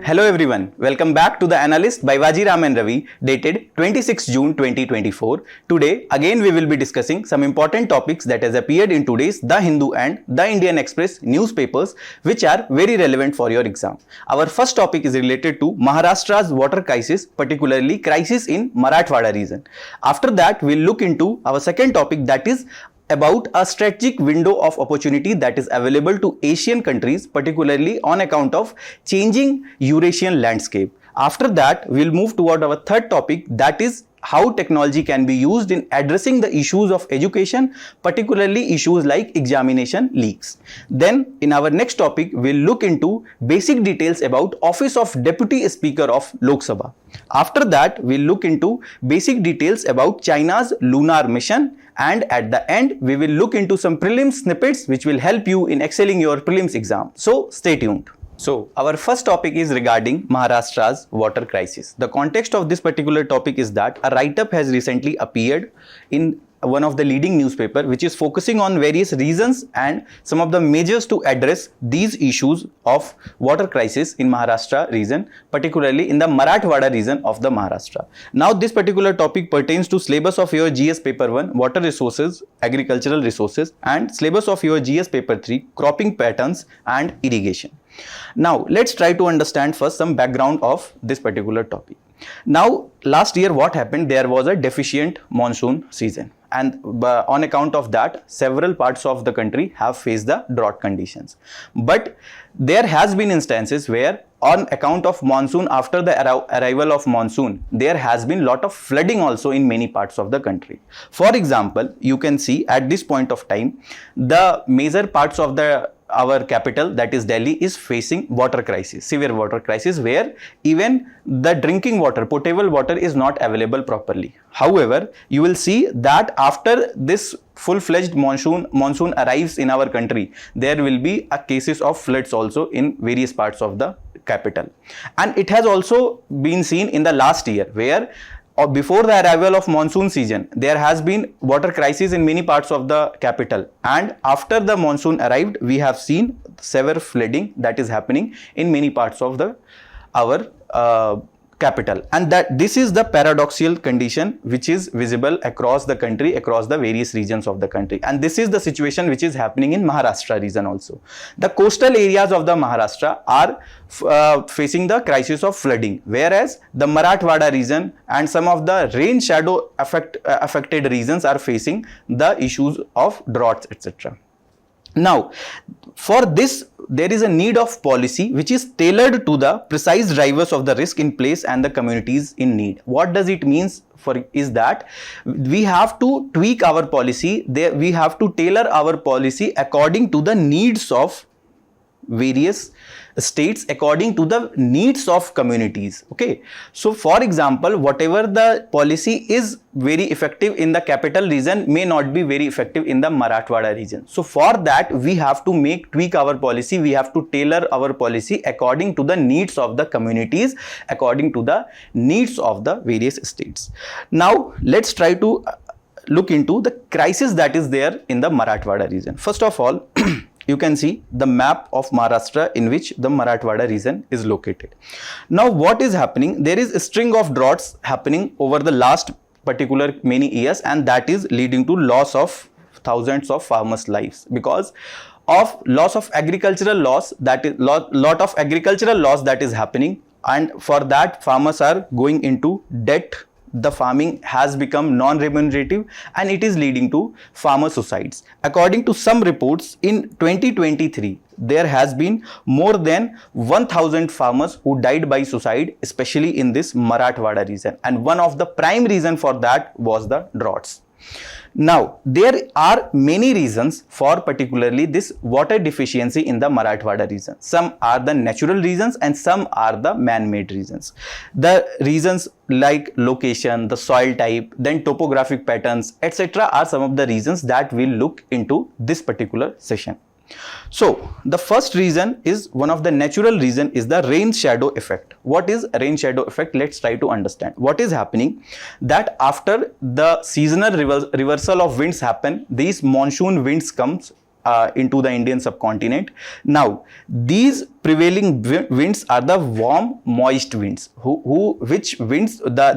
Hello everyone, welcome back to the Analyst by Vajiram and Ravi, dated 26 June 2024. Today, again we will be discussing some important topics that has appeared in today's The Hindu and The Indian Express newspapers, which are very relevant for your exam. Our first topic is related to Maharashtra's water crisis, particularly crisis in Marathwada region. After that, we'll look into our second topic, that is about a strategic window of opportunity that is available to Asian countries, particularly on account of changing Eurasian landscape. After that, we'll move toward our third topic, that is how technology can be used in addressing the issues of education, particularly issues like examination leaks. Then, in our next topic, we'll look into basic details about Office of Deputy Speaker of Lok Sabha. After that, we'll look into basic details about China's Lunar mission, and at the end, we will look into some prelims snippets which will help you in excelling your prelims exam. So, stay tuned. So, our first topic is regarding Maharashtra's water crisis. The context of this particular topic is that a write-up has recently appeared in one of the leading newspaper which is focusing on various reasons and some of the measures to address these issues of water crisis in Maharashtra region, particularly in the Marathwada region of the Maharashtra. Now, this particular topic pertains to syllabus of your GS paper 1, water resources, agricultural resources, and syllabus of your GS paper 3, cropping patterns and irrigation. Now, let's try to understand first some background of this particular topic. Now, last year what happened? There was a deficient monsoon season, and on account of that, several parts of the country have faced the drought conditions. But there has been instances where on account of monsoon, after the arrival of monsoon, there has been lot of flooding also in many parts of the country. For example, you can see at this point of time, the major parts of our capital, that is Delhi, is facing water crisis, severe water crisis, where even the drinking water, potable water is not available properly. However, you will see that after this full-fledged monsoon arrives in our country, there will be a cases of floods also in various parts of the capital. And it has also been seen in the last year, where before the arrival of monsoon season, there has been water crisis in many parts of the capital, and after the monsoon arrived, we have seen severe flooding that is happening in many parts of our capital. And that this is the paradoxical condition which is visible across the country, across the various regions of the country. And this is the situation which is happening in Maharashtra region also. The coastal areas of the Maharashtra are facing the crisis of flooding, whereas the Marathwada region and some of the rain shadow affected regions are facing the issues of droughts, etc. Now, for this, there is a need of policy which is tailored to the precise drivers of the risk in place and the communities in need. What does it mean? Is that we have to tweak our policy, we have to tailor our policy according to the needs of various states, according to the needs of communities. Okay, so for example, whatever the policy is very effective in the capital region may not be very effective in the Marathwada region. So for that, we have to tweak our policy, we have to tailor our policy according to the needs of the communities, according to the needs of the various states. Now, let's try to look into the crisis that is there in the Marathwada region. First of all, you can see the map of Maharashtra in which the Marathwada region is located. Now, what is happening? There is a string of droughts happening over the last particular many years, and that is leading to loss of thousands of farmers' lives because of loss of agricultural loss, that is lot of agricultural loss that is happening, and for that farmers are going into debt. The farming has become non-remunerative and it is leading to farmer suicides. According to some reports, in 2023, there has been more than 1,000 farmers who died by suicide, especially in this Marathwada region. And one of the prime reasons for that was the droughts. Now, there are many reasons for particularly this water deficiency in the Marathwada region. Some are the natural reasons and some are the man-made reasons. The reasons like location, the soil type, then topographic patterns, etc. are some of the reasons that we'll look into this particular session. So, the first reason is, one of the natural reason is the rain shadow effect. What is rain shadow effect? Let's try to understand. What is happening that after the seasonal reversal of winds happen, these monsoon winds comes into the Indian subcontinent. Now, these prevailing winds are the warm, moist winds.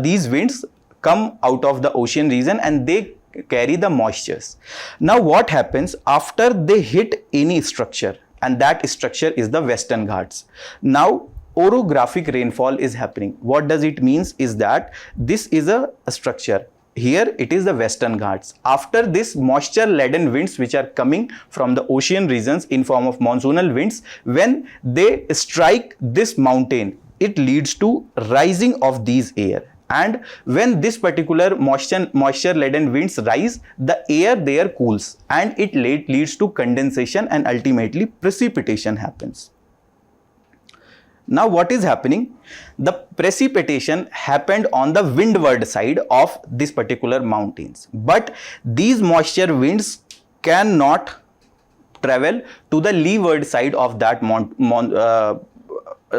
These winds come out of the ocean region and they carry the moistures. Now, what happens after they hit any structure? And that structure is the Western Ghats. Now, orographic rainfall is happening. What does it means is that this is a structure. Here it is the Western Ghats. After this moisture laden winds which are coming from the ocean regions in form of monsoonal winds, when they strike this mountain, it leads to rising of these air. And when this particular moisture laden winds rise, the air there cools and it leads to condensation and ultimately precipitation happens. Now what is happening? The precipitation happened on the windward side of this particular mountains, but these moisture winds cannot travel to the leeward side of that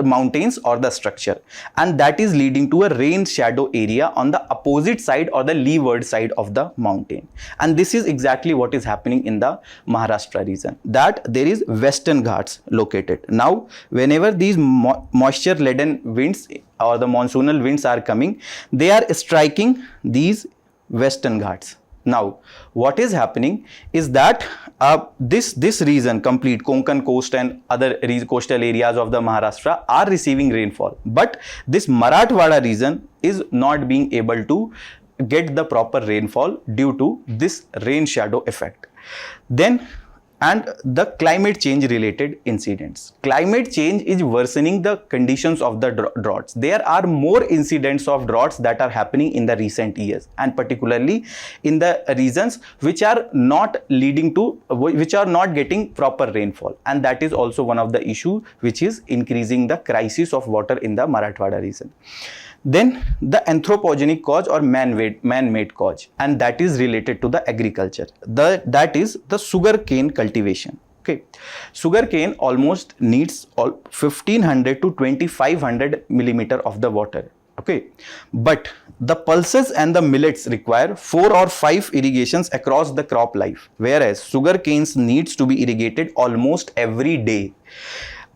mountains or the structure, and that is leading to a rain shadow area on the opposite side or the leeward side of the mountain. And this is exactly what is happening in the Maharashtra region, that there is Western Ghats located. Now whenever these moisture laden winds or the monsoonal winds are coming, they are striking these Western Ghats. Now what is happening is that this region, complete Konkan coast and other coastal areas of the Maharashtra are receiving rainfall, but this Marathwada region is not being able to get the proper rainfall due to this rain shadow effect. Then, and the climate change related incidents. Climate change is worsening the conditions of the droughts. There are more incidents of droughts that are happening in the recent years, and particularly in the regions which are not getting proper rainfall. And that is also one of the issues which is increasing the crisis of water in the Marathwada region. Then the anthropogenic cause or man-made cause, and that is related to the agriculture. That is the sugarcane cultivation. Okay, sugarcane almost needs 1500 to 2500 millimeter of the water. Okay, but the pulses and the millets require 4 or 5 irrigations across the crop life, whereas sugarcanes needs to be irrigated almost every day.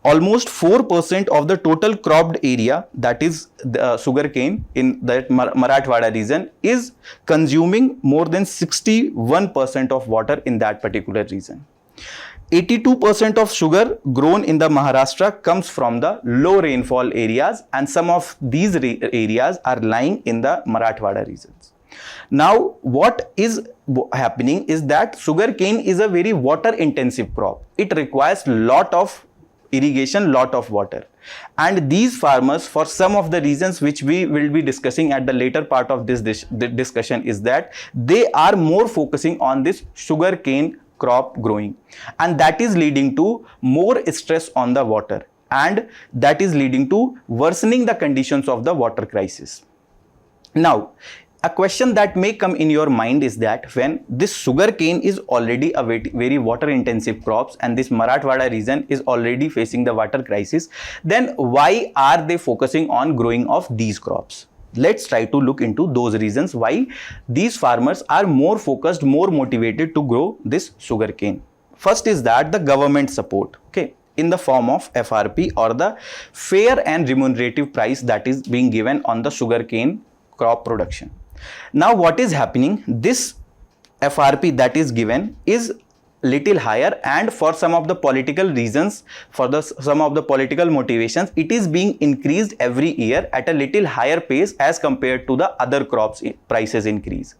Almost 4% of the total cropped area, that is the sugarcane in that Marathwada region, is consuming more than 61% of water in that particular region. 82% of sugar grown in the Maharashtra comes from the low rainfall areas, and some of these areas are lying in the Marathwada regions. Now what is happening is that sugarcane is a very water intensive crop. It requires lot of irrigation, lot of water, and these farmers, for some of the reasons which we will be discussing at the later part of this discussion, is that they are more focusing on this sugarcane crop growing, and that is leading to more stress on the water, and that is leading to worsening the conditions of the water crisis. Now a question that may come in your mind is that when this sugarcane is already a very water intensive crops and this Marathwada region is already facing the water crisis, then why are they focusing on growing of these crops? Let's try to look into those reasons why these farmers are more focused, more motivated to grow this sugarcane. First is that the government support, okay, in the form of FRP or the fair and remunerative price that is being given on the sugarcane crop production. Now what is happening, this FRP that is given is little higher, and for some of the political reasons, for some of the political motivations, it is being increased every year at a little higher pace as compared to the other crops prices increase.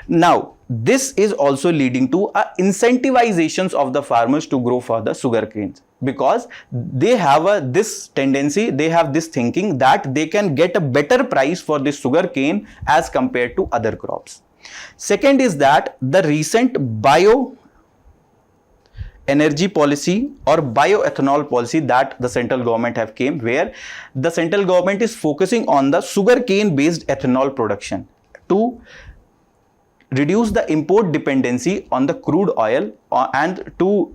Now this is also leading to incentivizations of the farmers to grow for the sugarcane, because they have this tendency, they have this thinking that they can get a better price for this sugarcane as compared to other crops. Second is that the recent energy policy or bioethanol policy that the central government have came, where the central government is focusing on the sugarcane based ethanol production to reduce the import dependency on the crude oil and to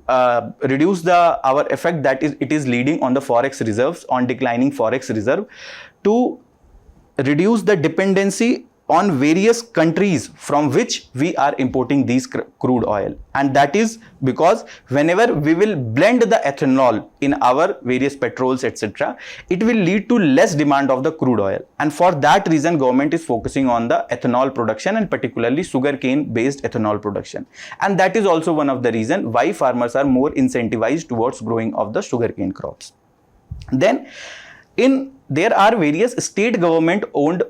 reduce our effect that it is leading on the forex reserves, on declining forex reserve, to reduce the dependency on various countries from which we are importing these crude oil, and that is because whenever we will blend the ethanol in our various petrols, etc., it will lead to less demand of the crude oil, and for that reason government is focusing on the ethanol production and particularly sugarcane based ethanol production, and that is also one of the reason why farmers are more incentivized towards growing of the sugarcane crops. Then there are various state government owned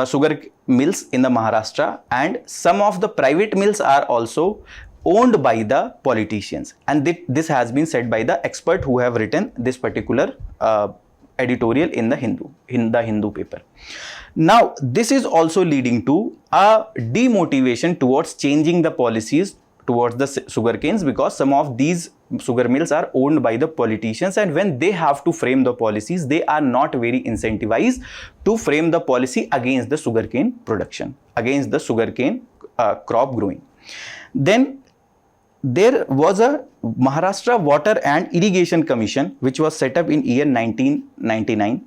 sugar mills in the Maharashtra, and some of the private mills are also owned by the politicians, and this has been said by the expert who have written this particular editorial in the Hindu paper. Now this is also leading to a demotivation towards changing the policies towards the sugar canes, because some of these sugar mills are owned by the politicians, and when they have to frame the policies, they are not very incentivized to frame the policy against the sugarcane production, against the sugarcane crop growing. Then there was a Maharashtra Water and Irrigation Commission which was set up in year 1999,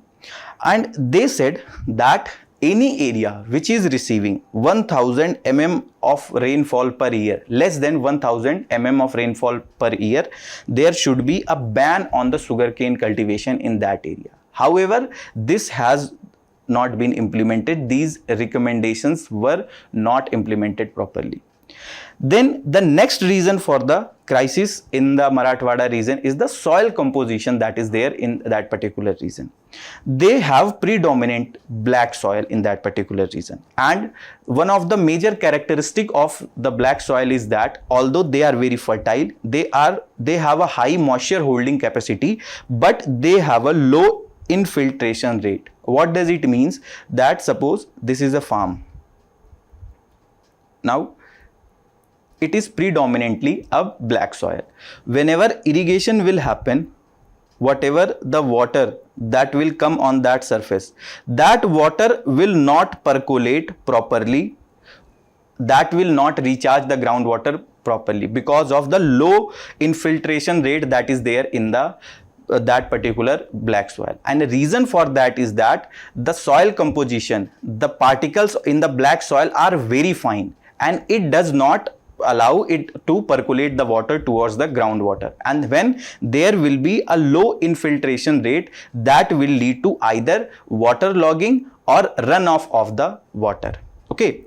and they said that any area which is receiving 1000 mm of rainfall per year, less than 1000 mm of rainfall per year, there should be a ban on the sugarcane cultivation in that area. However, this has not been implemented. These recommendations were not implemented properly. Then the next reason for the crisis in the Marathwada region is the soil composition that is there in that particular region. They have predominant black soil in that particular region, and one of the major characteristic of the black soil is that although they are very fertile, they have a high moisture holding capacity, but they have a low infiltration rate. What does it means? That suppose this is a farm. Now it is predominantly a black soil. Whenever irrigation will happen, whatever the water that will come on that surface, that water will not percolate properly, that will not recharge the groundwater properly because of the low infiltration rate that is there in the that particular black soil. And the reason for that is that the soil composition, the particles in the black soil are very fine, and it does not allow it to percolate the water towards the groundwater, and when there will be a low infiltration rate, that will lead to either water logging or runoff of the water. Okay,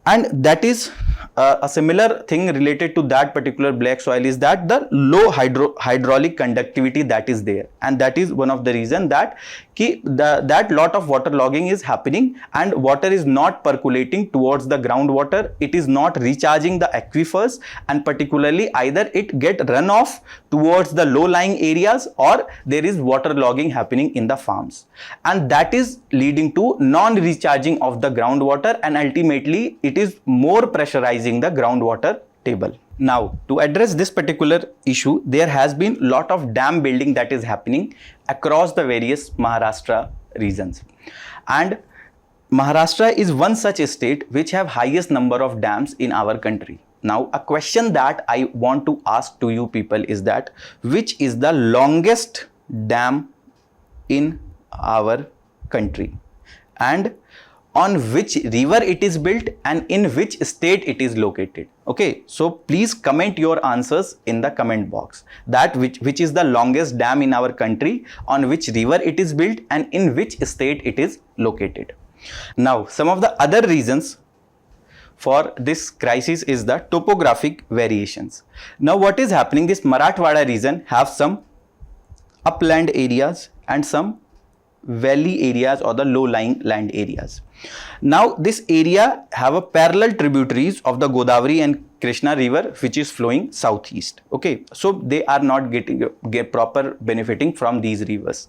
and that is a similar thing related to that particular black soil is that the low hydraulic conductivity that is there, and that is one of the reason that that lot of water logging is happening and water is not percolating towards the groundwater. It is not recharging the aquifers, and particularly either it get runoff towards the low lying areas or there is water logging happening in the farms, and that is leading to non-recharging of the groundwater, and ultimately it is more pressurizing the groundwater table. Now, to address this particular issue, there has been lot of dam building that is happening across the various Maharashtra regions, and Maharashtra is one such state which have highest number of dams in our country. Now, a question that I want to ask to you people is that which is the longest dam in our country, and on which river it is built, and in which state it is located. Okay, so please comment your answers in the comment box, that which is the longest dam in our country, on which river it is built, and in which state it is located. Now, some of the other reasons for this crisis is the topographic variations. Now, what is happening, this Marathwada region have some upland areas and some valley areas or the low-lying land areas. Now, this area have a parallel tributaries of the Godavari and Krishna river which is flowing southeast. Okay, so they are not getting proper benefiting from these rivers.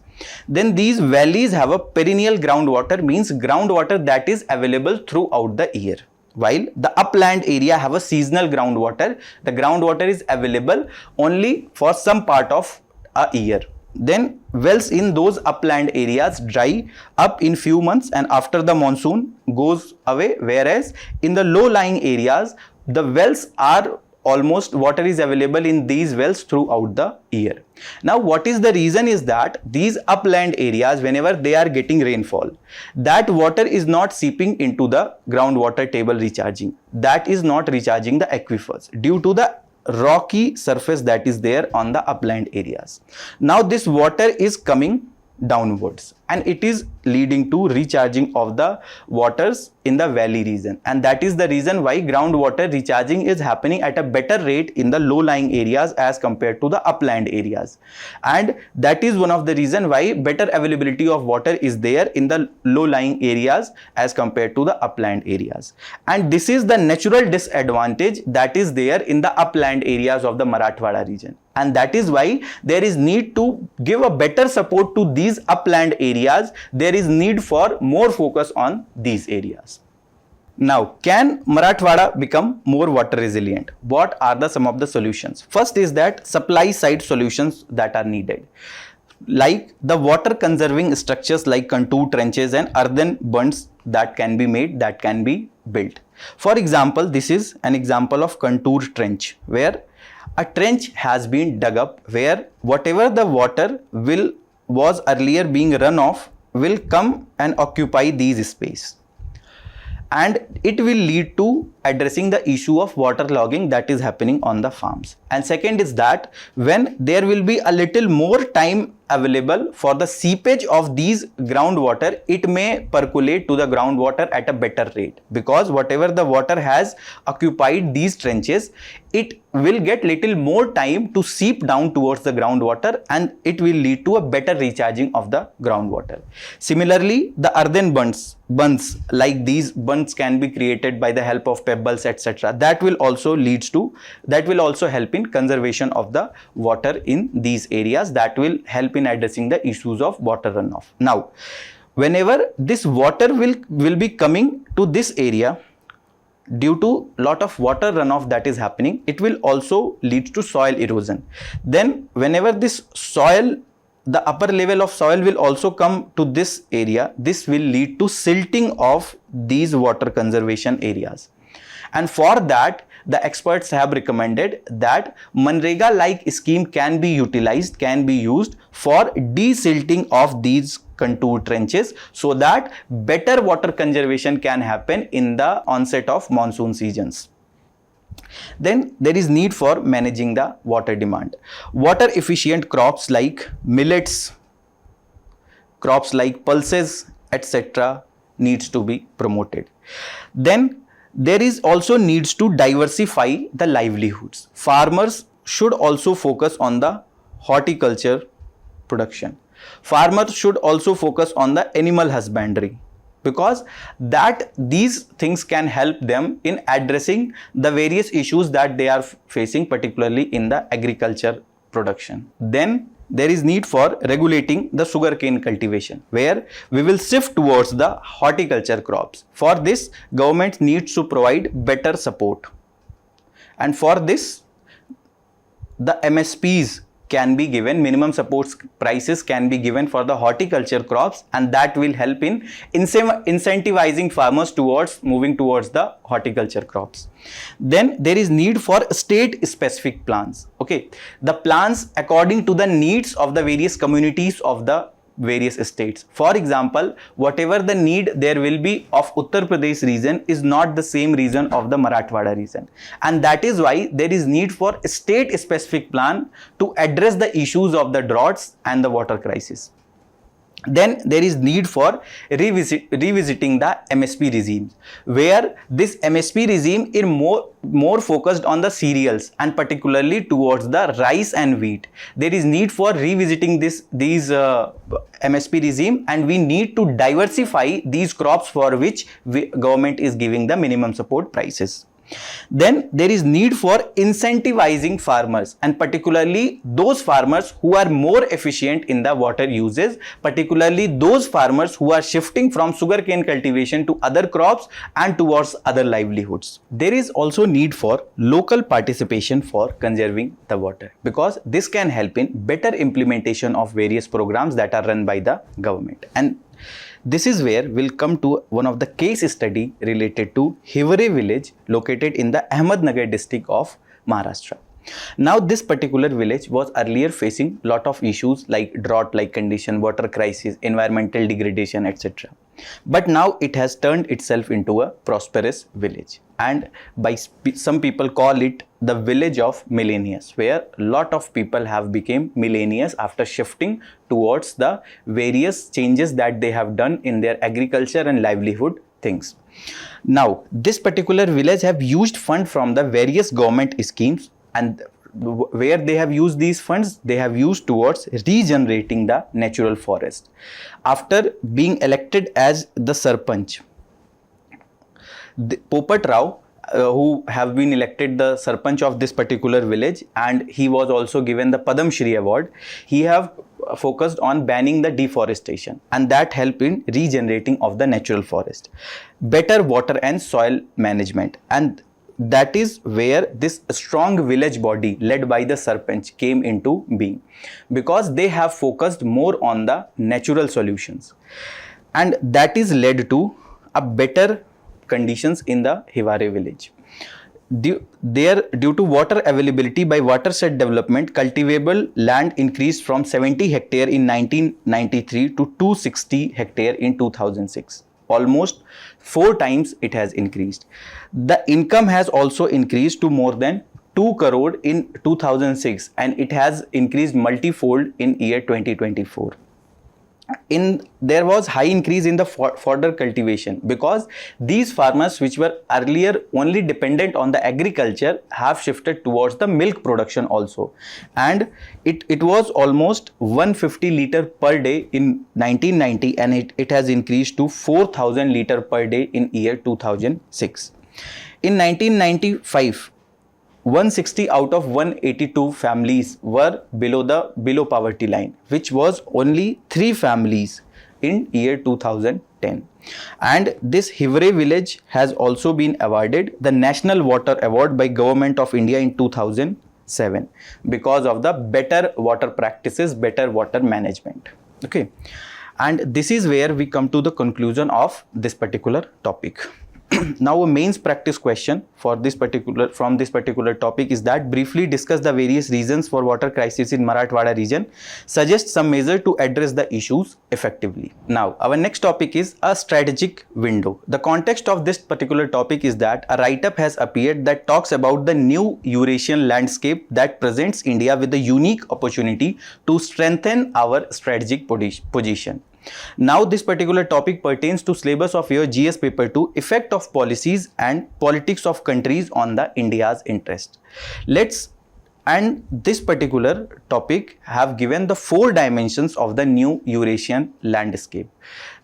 Then these valleys have a perennial groundwater, means groundwater that is available throughout the year, while the upland area have a seasonal groundwater. The groundwater is available only for some part of a year. Then wells in those upland areas dry up in few months and after the monsoon goes away, whereas in the low lying areas the wells are almost water is available in these wells throughout the year. Now what is the reason is that these upland areas, whenever they are getting rainfall, that water is not seeping into the groundwater table recharging, that is not recharging the aquifers due to the rocky surface that is there on the upland areas. Now this water is coming downwards and it is leading to recharging of the waters in the valley region, and that is the reason why groundwater recharging is happening at a better rate in the low lying areas as compared to the upland areas, and that is one of the reason why better availability of water is there in the low lying areas as compared to the upland areas. And this is the natural disadvantage that is there in the upland areas of the Marathwada region, and that is why there is need to give a better support to these upland areas. There is need for more focus on these areas. Now, can Marathwada become more water resilient? What are some of the solutions? First is that supply side solutions that are needed, like the water conserving structures like contour trenches and earthen bunds that can be made, that can be built. For example, this is an example of contour trench, where a trench has been dug up, where whatever the water was earlier being run off will come and occupy these space, and it will lead to addressing the issue of water logging that is happening on the farms. And second is that when there will be a little more time available for the seepage of these groundwater, it may percolate to the groundwater at a better rate, because whatever the water has occupied these trenches, it will get little more time to seep down towards the groundwater, and it will lead to a better recharging of the groundwater. Similarly, the earthen bunds like these bunds can be created by the help of pebbles, etc. That will also help in conservation of the water in these areas. That will help in addressing the issues of water runoff. Now, whenever this water will be coming to this area, due to lot of water runoff that is happening, it will also lead to soil erosion. Then whenever this soil, the upper level of soil will also come to this area, this will lead to silting of these water conservation areas. And for that, the experts have recommended that Manrega like scheme can be utilized, can be used for desilting of these contour trenches, so that better water conservation can happen in the onset of monsoon seasons. Then there is need for managing the water demand. Water efficient crops like millets, crops like pulses, etc. needs to be promoted. Then there is also needs to diversify the livelihoods. Farmers should also focus on the horticulture production. Farmers should also focus on the animal husbandry, because that these things can help them in addressing the various issues that they are facing, particularly in the agriculture production. Then there is need for regulating the sugarcane cultivation, where we will shift towards the horticulture crops. For this, government needs to provide better support, and for this the MSPs can be given, minimum support prices can be given for the horticulture crops, and that will help in incentivizing farmers towards moving towards the horticulture crops. Then there is need for state specific plans. Okay, the plans according to the needs of the various communities of the various states. For example, whatever the need there will be of Uttar Pradesh region is not the same region of the Marathwada region, and that is why there is need for a state specific plan to address the issues of the droughts and the water crisis. Then there is need for revisiting the MSP regime, where this MSP regime is more focused on the cereals and particularly towards the rice and wheat. There is need for revisiting these MSP regime, and we need to diversify these crops for which government is giving the minimum support prices. Then there is need for incentivizing farmers, and particularly those farmers who are more efficient in the water uses, particularly those farmers who are shifting from sugarcane cultivation to other crops and towards other livelihoods. There is also need for local participation for conserving the water, because this can help in better implementation of various programs that are run by the government. And this is where we'll come to one of the case study related to Hivare village located in the Ahmednagar district of Maharashtra. Now this particular village was earlier facing lot of issues like drought like condition, water crisis, environmental degradation, etc. But now it has turned itself into a prosperous village, and some people call it the village of millennials, where lot of people have become millennials after shifting towards the various changes that they have done in their agriculture and livelihood things. Now this particular village have used fund from the various government schemes, and where they have used these funds, they have used towards regenerating the natural forest. After being elected as the Sarpanch, Popat Rao, who have been elected the Sarpanch of this particular village, and he was also given the Padam Shri award, he have focused on banning the deforestation, and that helped in regenerating of the natural forest, better water and soil management, and that is where this strong village body led by the Sarpanch came into being, because they have focused more on the natural solutions, and that is led to a better conditions in the Hiware village. Due to water availability by watershed development, cultivable land increased from 70 hectare in 1993 to 260 hectare in 2006. Almost 4 times it has increased. The income has also increased to more than 2 crore in 2006, and it has increased multifold in year 2024. There was high increase in the fodder cultivation, because these farmers which were earlier only dependent on the agriculture have shifted towards the milk production also, and it was almost 150 liter per day in 1990, and it has increased to 4000 liter per day in year 2006. In 1995, 160 out of 182 families were below poverty line, which was only 3 families in year 2010. And this Hiware village has also been awarded the National Water Award by Government of India in 2007 because of the better water practices, better water management. Okay, and this is where we come to the conclusion of this particular topic. Now a mains practice question from this particular topic is that briefly discuss the various reasons for water crisis in Marathwada region, suggest some measure to address the issues effectively. Now our next topic is a strategic window. The context of this particular topic is that a write-up has appeared that talks about the new Eurasian landscape that presents India with a unique opportunity to strengthen our strategic position. Now this particular topic pertains to syllabus of your GS paper 2, effect of policies and politics of countries on the India's interest. And this particular topic have given the 4 dimensions of the new Eurasian landscape.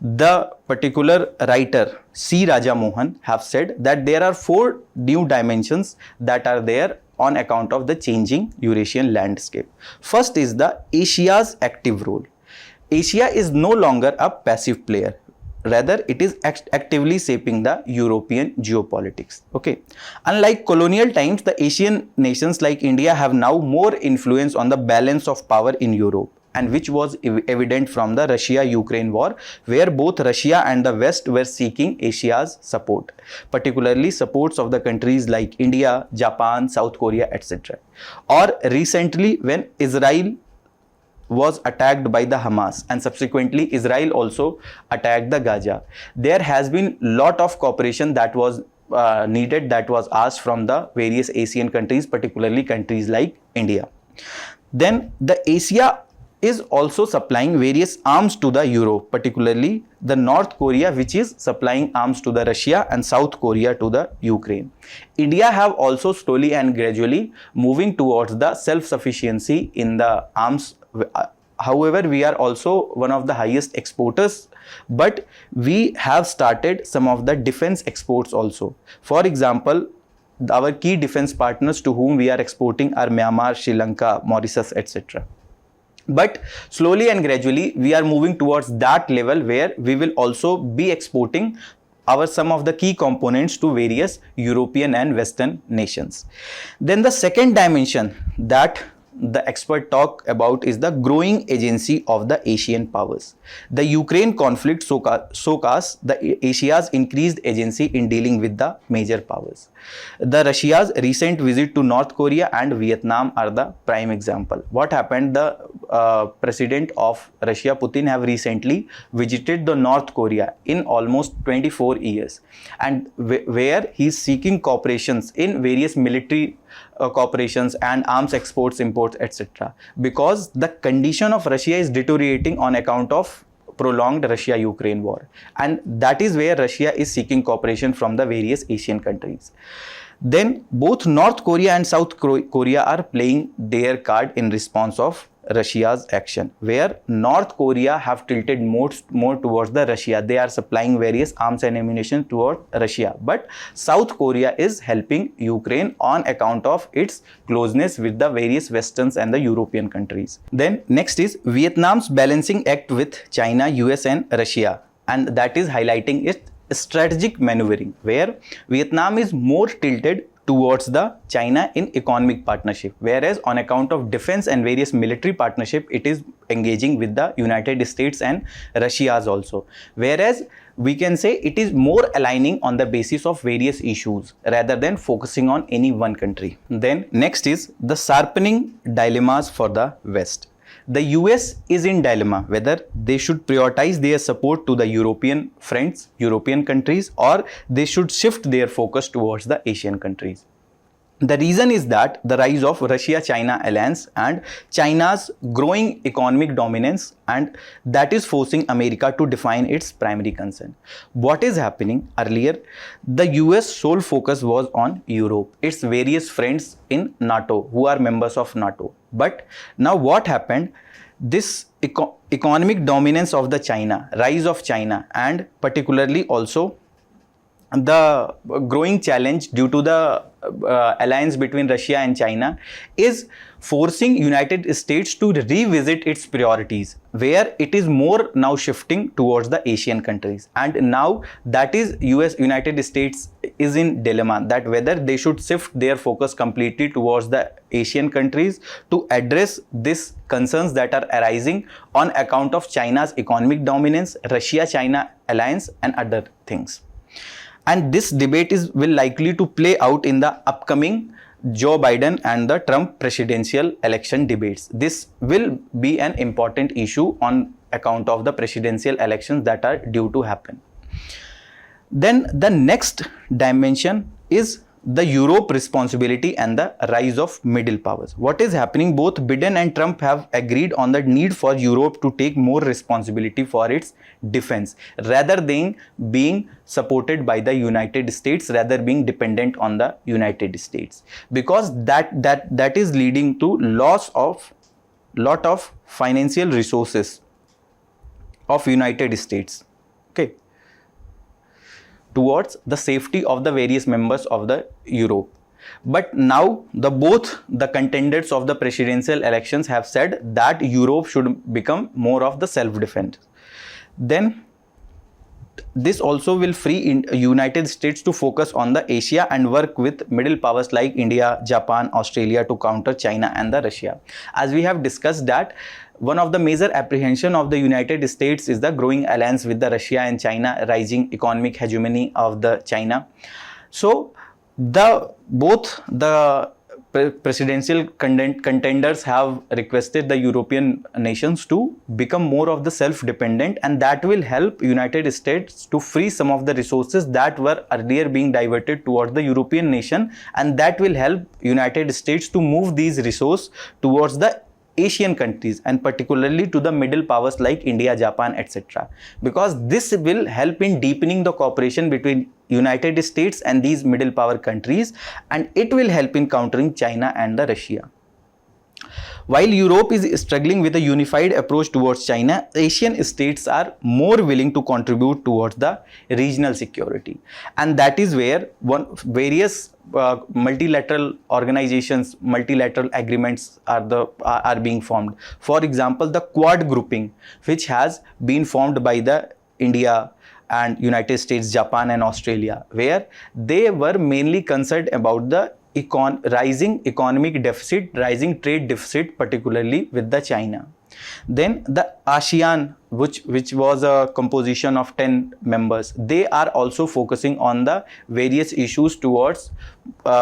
The particular writer C. Raja Mohan have said that there are 4 new dimensions that are there on account of the changing Eurasian landscape. First is the Asia's active role. Asia is no longer a passive player, rather it is actively shaping the European geopolitics. Okay, unlike colonial times, the Asian nations like India have now more influence on the balance of power in Europe, and which was evident from the Russia-Ukraine war, where both Russia and the West were seeking Asia's support, particularly supports of the countries like India, Japan, South Korea, etc. Or recently when Israel was attacked by the Hamas, and subsequently Israel also attacked the Gaza, there has been lot of cooperation that was needed, that was asked from the various Asian countries, particularly countries like India. Then the Asia is also supplying various arms to the Europe, particularly the North Korea, which is supplying arms to the Russia, and South Korea to the Ukraine. India have also slowly and gradually moving towards the self-sufficiency in the arms. However, we are also one of the highest exporters, but we have started some of the defense exports also. For example, our key defense partners to whom we are exporting are Myanmar, Sri Lanka, Mauritius, etc. But slowly and gradually we are moving towards that level where we will also be exporting some of the key components to various European and Western nations. Then the second dimension that the expert talk about is the growing agency of the Asian powers. The Ukraine conflict showcases the Asia's increased agency in dealing with the major powers. The Russia's recent visit to North Korea and Vietnam are the prime example. What happened? The president of Russia, Putin, have recently visited the North Korea in almost 24 years, and where he is seeking cooperations in various military cooperations and arms exports, imports, etc. Because the condition of Russia is deteriorating on account of prolonged Russia-Ukraine war, and that is where Russia is seeking cooperation from the various Asian countries. Then both North Korea and South Korea are playing their card in response of Russia's action, where North Korea have tilted more towards the Russia. They are supplying various arms and ammunition toward Russia, but South Korea is helping Ukraine on account of its closeness with the various Westerns and the European countries. Then next is Vietnam's balancing act with China, US and Russia, and that is highlighting its strategic maneuvering, where Vietnam is more tilted towards the China in economic partnership, whereas on account of defense and various military partnership, it is engaging with the United States and Russia's also, whereas we can say it is more aligning on the basis of various issues rather than focusing on any one country. Then next is the sharpening dilemmas for the West. The US is in dilemma whether they should prioritize their support to the European friends, European countries, or they should shift their focus towards the Asian countries. The reason is that the rise of Russia-China alliance and China's growing economic dominance, and that is forcing America to define its primary concern. What is happening earlier? The US sole focus was on Europe, its various friends in NATO who are members of NATO. But now what happened? This economic dominance of the China, rise of China, and particularly also the growing challenge due to the alliance between Russia and China is forcing United States to revisit its priorities, where it is more now shifting towards the Asian countries. And now that is United States is in dilemma that whether they should shift their focus completely towards the Asian countries to address these concerns that are arising on account of China's economic dominance, Russia-China alliance and other things. And this debate will likely to play out in the upcoming Joe Biden and the Trump presidential election debates. This will be an important issue on account of the presidential elections that are due to happen. Then the next dimension is the Europe responsibility and the rise of middle powers. What is happening? Both Biden and Trump have agreed on the need for Europe to take more responsibility for its defense rather than being supported by the United States, rather being dependent on the United States, because that is leading to loss of lot of financial resources of United States, okay, towards the safety of the various members of the Europe. But now both the contenders of the presidential elections have said that Europe should become more of the self-defense. Then this also will free United States to focus on the Asia and work with middle powers like India, Japan, Australia to counter China and the Russia. As we have discussed that one of the major apprehension of the United States is the growing alliance with the Russia and China, rising economic hegemony of the China. So both the presidential contenders have requested the European nations to become more of the self-dependent, and that will help United States to free some of the resources that were earlier being diverted towards the European nation, and that will help United States to move these resources towards the Asian countries and particularly to the middle powers like India, Japan, etc. Because this will help in deepening the cooperation between United States and these middle power countries, and it will help in countering China and the Russia. While Europe is struggling with a unified approach towards China, Asian states are more willing to contribute towards the regional security, and that is where various multilateral organizations, multilateral agreements are being formed. For example, the Quad grouping, which has been formed by the India and United States, Japan and Australia, where they were mainly concerned about the rising economic deficit, rising trade deficit, particularly with the China. Then the ASEAN, which was a composition of 10 members, they are also focusing on the various issues towards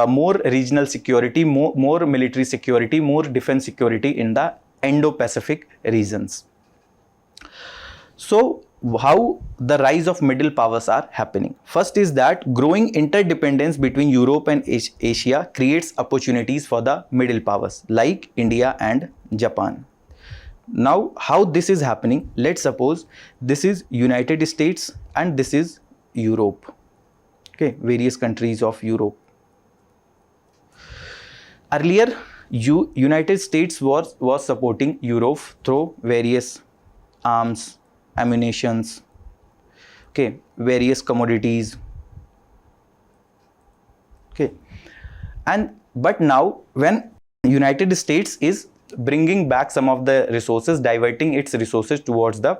more regional security, more military security, more defense security in the Indo-Pacific regions. So how the rise of middle powers are happening? First is that growing interdependence between Europe and Asia creates opportunities for the middle powers like India and Japan. Now, how this is happening? Let's suppose this is United States and this is Europe. Okay, various countries of Europe. Earlier, United States was supporting Europe through various arms, ammunitions, okay, various commodities. Okay, but now when United States is bringing back some of the resources, diverting its resources towards the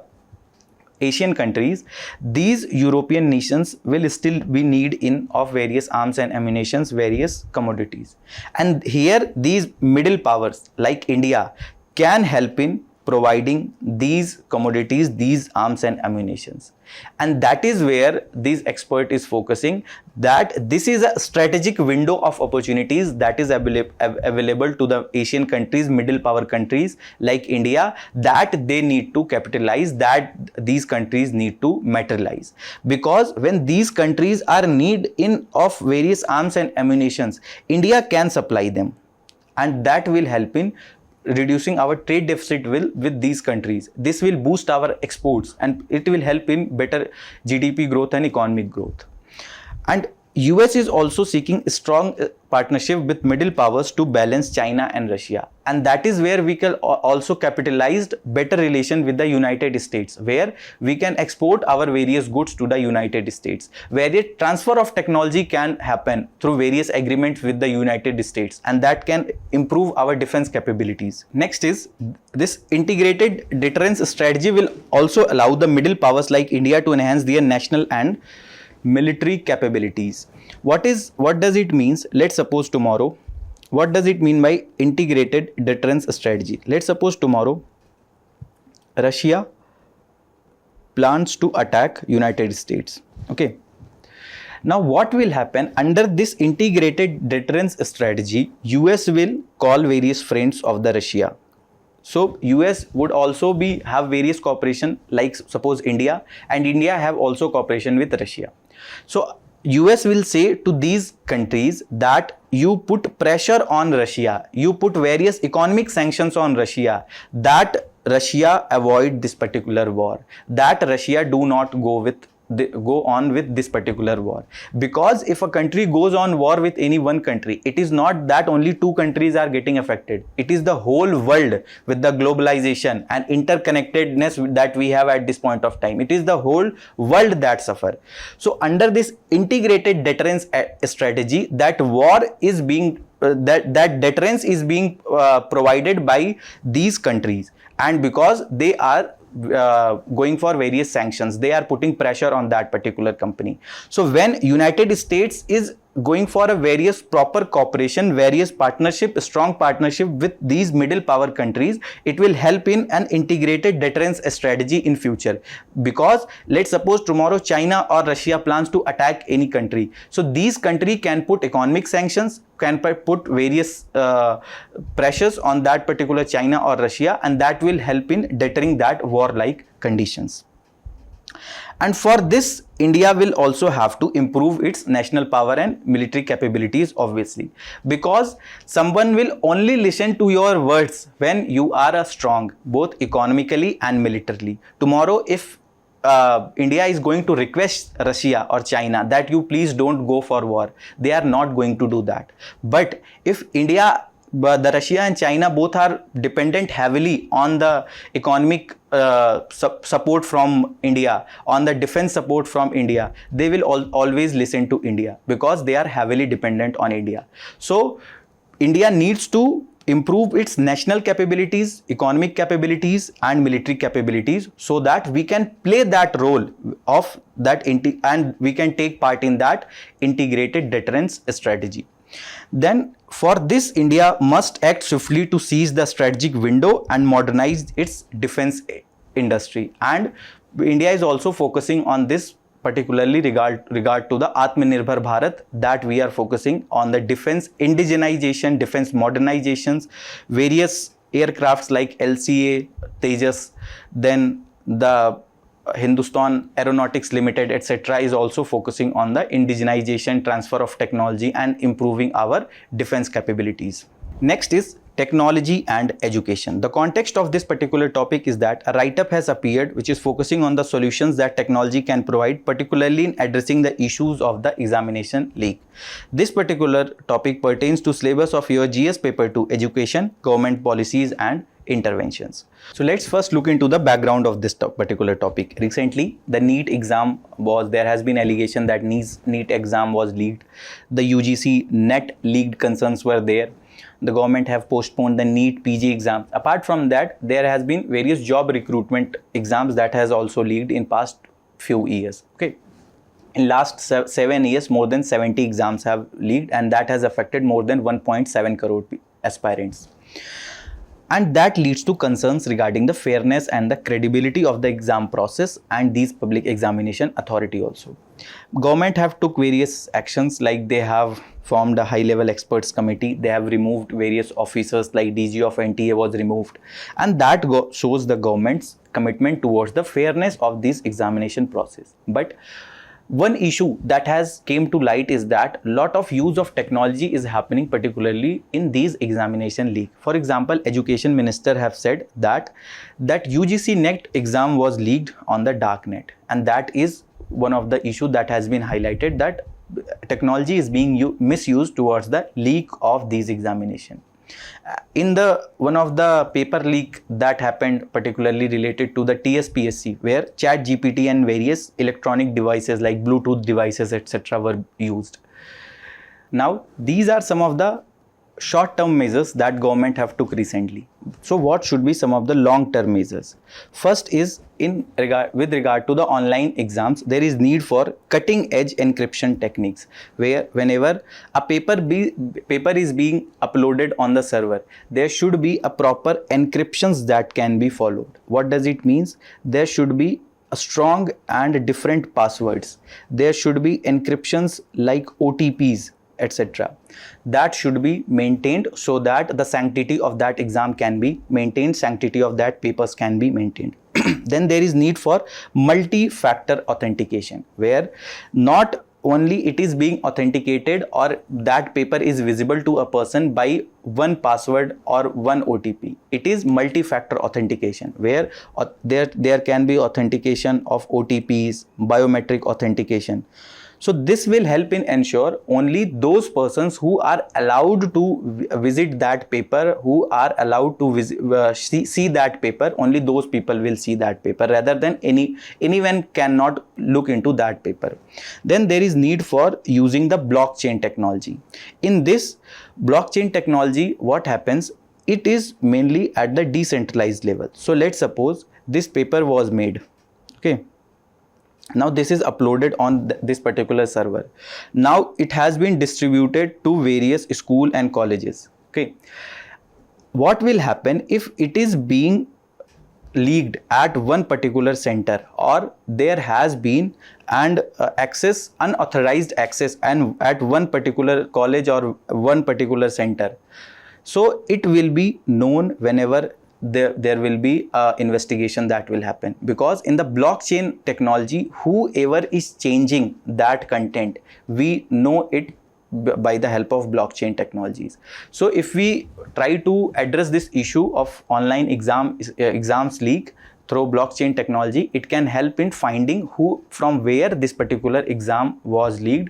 Asian countries, these European nations will still be need of various arms and ammunitions, various commodities. And here these middle powers like India can help in providing these commodities, these arms and ammunitions. And that is where this expert is focusing, that this is a strategic window of opportunities that is available to the Asian countries, middle power countries like India, that they need to capitalize, that these countries need to materialize. Because when these countries are need of various arms and ammunitions, India can supply them, and that will help in reducing our trade deficit with these countries. This will boost our exports and it will help in better GDP growth and economic growth. And US is also seeking a strong partnership with middle powers to balance China and Russia. And that is where we can also capitalize better relation with the United States, where we can export our various goods to the United States, where the transfer of technology can happen through various agreements with the United States, and that can improve our defense capabilities. Next is this integrated deterrence strategy will also allow the middle powers like India to enhance their national and military capabilities. What does it mean? Let's suppose tomorrow, what does it mean by integrated deterrence strategy? Let's suppose tomorrow Russia plans to attack United States. Okay, now what will happen under this integrated deterrence strategy? US will call various friends of the Russia. So US would also have various cooperation, like suppose India, and India have also cooperation with Russia. So US will say to these countries that you put pressure on Russia, you put various economic sanctions on Russia, that Russia avoid this particular war, that Russia do not go on with this particular war. Because if a country goes on war with any one country, it is not that only two countries are getting affected. It is the whole world with the globalization and interconnectedness that we have at this point of time. It is the whole world that suffer. So under this integrated deterrence strategy, that war is being that deterrence is being provided by these countries, and because they are going for various sanctions, they are putting pressure on that particular company. So when United States is going for a various proper cooperation, various partnership, strong partnership with these middle power countries, it will help in an integrated deterrence strategy in future. Because let's suppose tomorrow China or Russia plans to attack any country, so these country can put economic sanctions, can put various pressures on that particular China or Russia, and that will help in deterring that war-like conditions. And for this, India will also have to improve its national power and military capabilities, obviously, because someone will only listen to your words when you are strong, both economically and militarily. Tomorrow, if India is going to request Russia or China that you please don't go for war, they are not going to do that. But if the Russia and China both are dependent heavily on the economic support from India, on the defense support from India, they will always listen to India because they are heavily dependent on India. So India needs to improve its national capabilities, economic capabilities and military capabilities, so that we can play that role of that and we can take part in that integrated deterrence strategy. Then for this, India must act swiftly to seize the strategic window and modernize its defense industry. And India is also focusing on this, particularly regard to the Atmanirbhar Bharat, that we are focusing on the defense indigenization, defense modernizations, various aircrafts like LCA, Tejas, then the Hindustan Aeronautics Limited, etc., is also focusing on the indigenization, transfer of technology, and improving our defense capabilities. Next is technology and education. The context of this particular topic is that a write-up has appeared which is focusing on the solutions that technology can provide, particularly in addressing the issues of the examination leak. This particular topic pertains to syllabus of your GS paper 2, education, government policies and interventions. So let's first look into the background of this particular topic. Recently, the NEET exam there has been allegation that NEET exam was leaked. The UGC NET leaked concerns were there. The government have postponed the NEET PG exam. Apart from that, there has been various job recruitment exams that has also leaked in past few years. Okay. In last 7 years, more than 70 exams have leaked, and that has affected more than 1.7 crore aspirants. And that leads to concerns regarding the fairness and the credibility of the exam process and these public examination authority also. Government have took various actions, like they have formed a high-level experts committee. They have removed various officers, like DG of NTA was removed, and that shows the government's commitment towards the fairness of this examination process. But one issue that has came to light is that lot of use of technology is happening, particularly in these examination leak. For example, Education Minister have said that UGC NET exam was leaked on the darknet, and that is one of the issue that has been highlighted, that technology is being misused towards the leak of these examination. In the one of the paper leak that happened, particularly related to the TSPSC, where ChatGPT and various electronic devices like Bluetooth devices, etc., were used. Now, these are some of the short-term measures that government have took recently. So what should be some of the long-term measures? First is with regard to the online exams, there is need for cutting-edge encryption techniques, where whenever a paper is being uploaded on the server, there should be a proper encryptions that can be followed. What does it mean? There should be a strong and different passwords. There should be encryptions like OTPs, etc. That should be maintained so that the sanctity of that exam can be maintained, sanctity of that papers can be maintained. Then there is need for multi-factor authentication, where not only it is being authenticated or that paper is visible to a person by one password or one OTP. It is multi-factor authentication, where there can be authentication of OTPs, biometric authentication. So this will help in ensure only those persons who are allowed to visit that paper, who are allowed to see that paper, only those people will see that paper, rather than anyone cannot look into that paper. Then there is need for using the blockchain technology. In this blockchain technology, what happens? It is mainly at the decentralized level. So let's suppose this paper was made. Okay. Now this is uploaded on this particular server. Now it has been distributed to various schools and colleges. Okay. What will happen if it is being leaked at one particular center, or there has been unauthorized access and at one particular college or one particular center? So it will be known whenever there will be investigation that will happen, because in the blockchain technology, whoever is changing that content, we know it by the help of blockchain technologies. So if we try to address this issue of online exams leak through blockchain technology, it can help in finding from where this particular exam was leaked,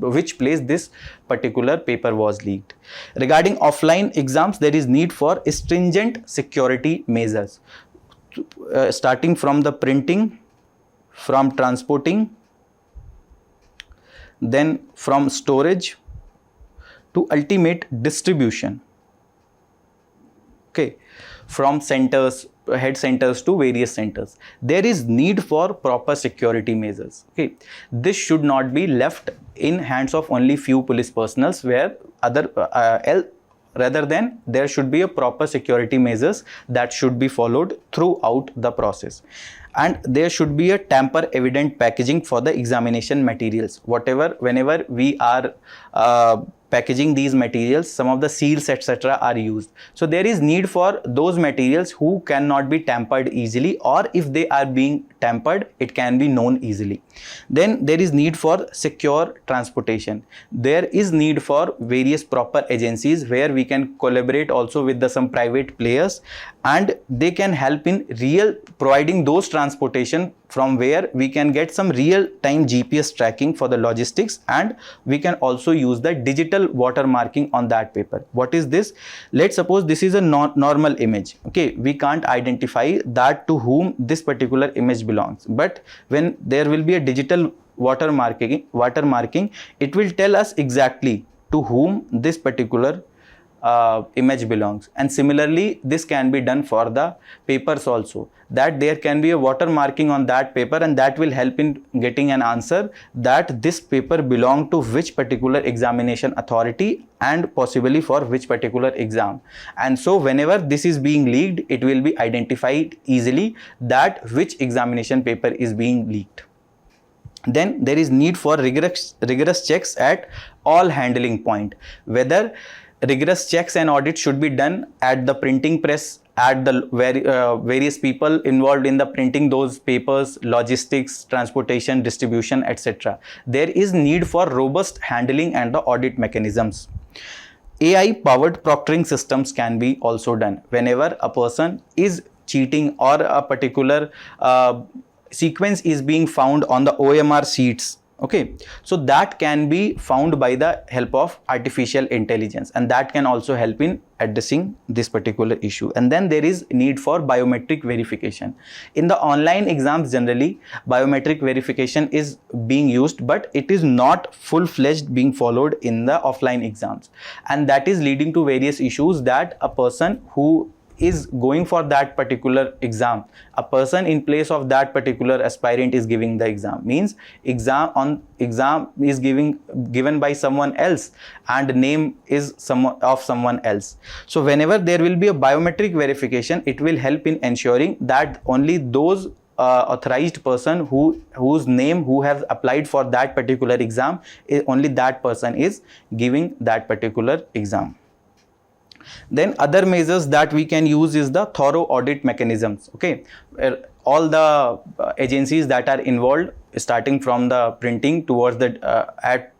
which place this particular paper was leaked. Regarding offline exams, there is need for stringent security measures, starting from the printing, from transporting, then from storage to ultimate distribution. Okay, from centers, head centers to various centers. There is need for proper security measures. Okay, this should not be left in hands of only few police personals, where rather than there should be a proper security measures that should be followed throughout the process. And there should be a tamper evident packaging for the examination materials. Whenever we are packaging these materials, some of the seals etc. are used. So there is need for those materials who cannot be tampered easily, or if they are being tampered, it can be known easily. Then there is need for secure transportation. There is need for various proper agencies where we can collaborate also with some private players, and they can help in providing those transportation from where we can get some real-time GPS tracking for the logistics, and we can also use the digital watermarking on that paper. What is this? Let's suppose this is a normal image. Okay, we can't identify that to whom this particular image belongs, but when there will be a digital watermarking, it will tell us exactly to whom this particular image belongs. And similarly, this can be done for the papers also, that there can be a watermarking on that paper, and that will help in getting an answer that this paper belong to which particular examination authority and possibly for which particular exam. And so whenever this is being leaked, it will be identified easily that which examination paper is being leaked. Then there is need for rigorous checks at all handling point. Whether rigorous checks and audits should be done at the printing press, at the various people involved in the printing those papers, logistics, transportation, distribution, etc. There is need for robust handling and the audit mechanisms. AI powered proctoring systems can be also done. Whenever a person is cheating or a particular sequence is being found on the OMR sheets, okay, so that can be found by the help of artificial intelligence, and that can also help in addressing this particular issue. And then there is need for biometric verification. In the online exams, generally biometric verification is being used, but it is not full-fledged being followed in the offline exams, and that is leading to various issues, that a person who is going for that particular exam, a person in place of that particular aspirant is giving the exam, means exam is given by someone else and name is someone else. So whenever there will be a biometric verification, it will help in ensuring that only those authorized person whose name who has applied for that particular exam, only that person is giving that particular exam. Then other measures that we can use is the thorough audit mechanisms. Okay, all the agencies that are involved, starting from the printing towards the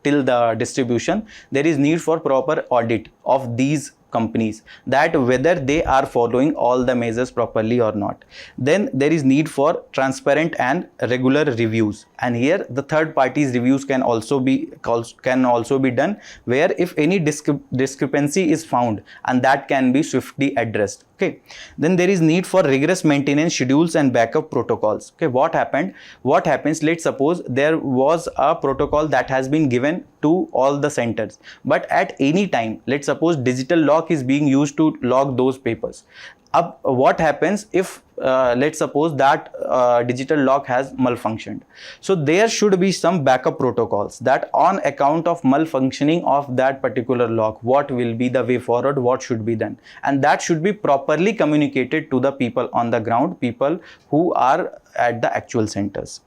till the distribution, there is need for proper audit of these companies, that whether they are following all the measures properly or not. Then there is need for transparent and regular reviews, and here the third parties reviews can also be done, where if any discrepancy is found, and that can be swiftly addressed. Okay, then there is need for rigorous maintenance schedules and backup protocols. Okay, what happens, let's suppose there was a protocol that has been given to all the centers, but at any time, let's suppose digital lock is being used to lock those papers. What happens if let's suppose that digital lock has malfunctioned? So there should be some backup protocols, that on account of malfunctioning of that particular lock, what will be the way forward, what should be done, and that should be properly communicated to the people on the ground, people who are at the actual centers.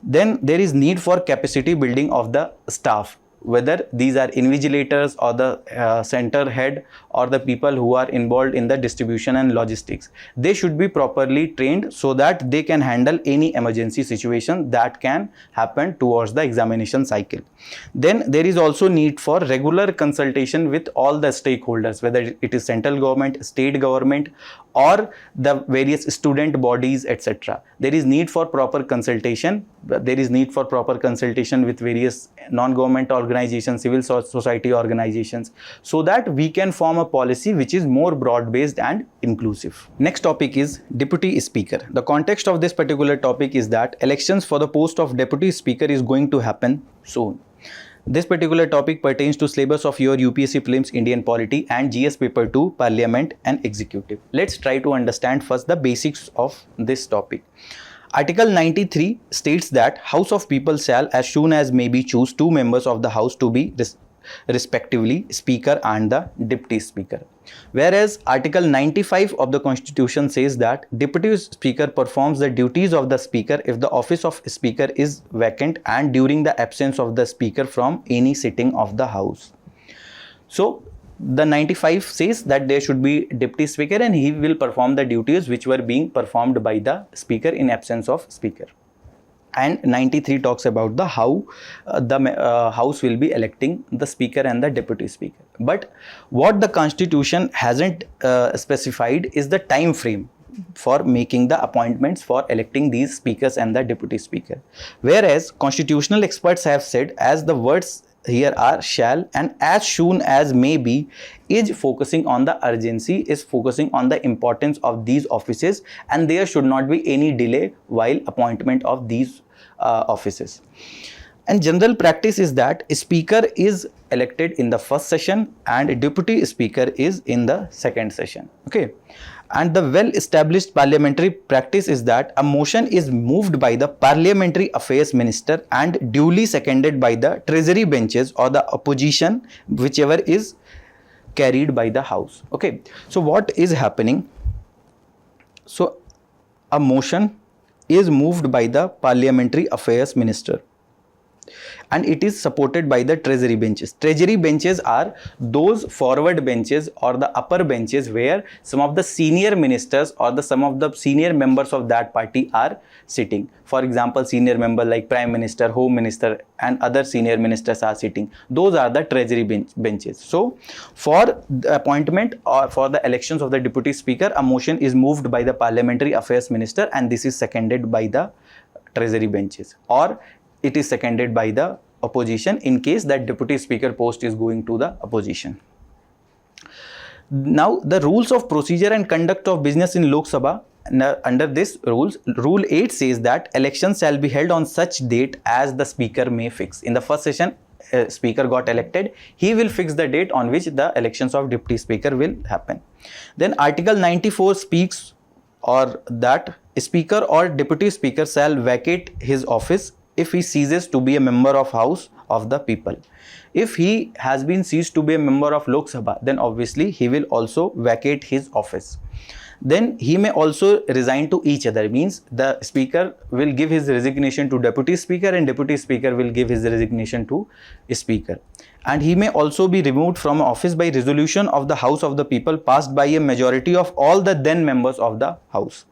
Then there is need for capacity building of the staff, whether these are invigilators or the center head or the people who are involved in the distribution and logistics. They should be properly trained so that they can handle any emergency situation that can happen towards the examination cycle. Then there is also need for regular consultation with all the stakeholders, whether it is central government, state government, or the various student bodies, etc. There is need for proper consultation. There is need for proper consultation with various non-government organizations, civil society organizations, so that we can form a policy which is more broad-based and inclusive. Next topic is Deputy Speaker. The context of this particular topic is that elections for the post of Deputy Speaker is going to happen soon. This particular topic pertains to syllabus of your UPSC Prelims Indian Polity and GS Paper 2 Parliament and Executive. Let's try to understand first the basics of this topic. Article 93 states that House of People shall as soon as may be choose two members of the House to be respectively Speaker and the Deputy Speaker. Whereas Article 95 of the Constitution says that Deputy Speaker performs the duties of the Speaker if the office of Speaker is vacant and during the absence of the Speaker from any sitting of the House. So the 95 says that there should be Deputy Speaker and he will perform the duties which were being performed by the Speaker in absence of Speaker. And 93 talks about the how the House will be electing the Speaker and the Deputy Speaker. But what the Constitution hasn't specified is the time frame for making the appointments for electing these Speakers and the Deputy Speaker. Whereas constitutional experts have said, as the words here are shall and as soon as may be, is focusing on the urgency, is focusing on the importance of these offices, and there should not be any delay while appointment of these offices. And general practice is that a Speaker is elected in the first session and a Deputy Speaker is in the second session. Okay. And the well-established parliamentary practice is that a motion is moved by the Parliamentary Affairs Minister and duly seconded by the Treasury benches or the opposition, whichever is carried by the House. Okay. So what is happening? So a motion is moved by the Parliamentary Affairs Minister and it is supported by the Treasury benches. Treasury benches are those forward benches or the upper benches where some of the senior ministers or some of the senior members of that party are sitting. For example, senior member like Prime Minister, Home Minister and other senior ministers are sitting. Those are the Treasury benches. So for the appointment or for the elections of the Deputy Speaker, a motion is moved by the Parliamentary Affairs Minister and this is seconded by the Treasury benches, or it is seconded by the opposition in case that Deputy Speaker post is going to the opposition. Now the rules of procedure and conduct of business in Lok Sabha, under this rules, Rule 8 says that elections shall be held on such date as the Speaker may fix. In the first session, Speaker got elected, he will fix the date on which the elections of Deputy Speaker will happen. Then Article 94 speaks or that Speaker or Deputy Speaker shall vacate his office if he ceases to be a member of House of the People. If he has been ceased to be a member of Lok Sabha, then obviously he will also vacate his office. Then he may also resign to each other, means the Speaker will give his resignation to Deputy Speaker and Deputy Speaker will give his resignation to Speaker. And he may also be removed from office by resolution of the House of the People passed by a majority of all the then members of the House.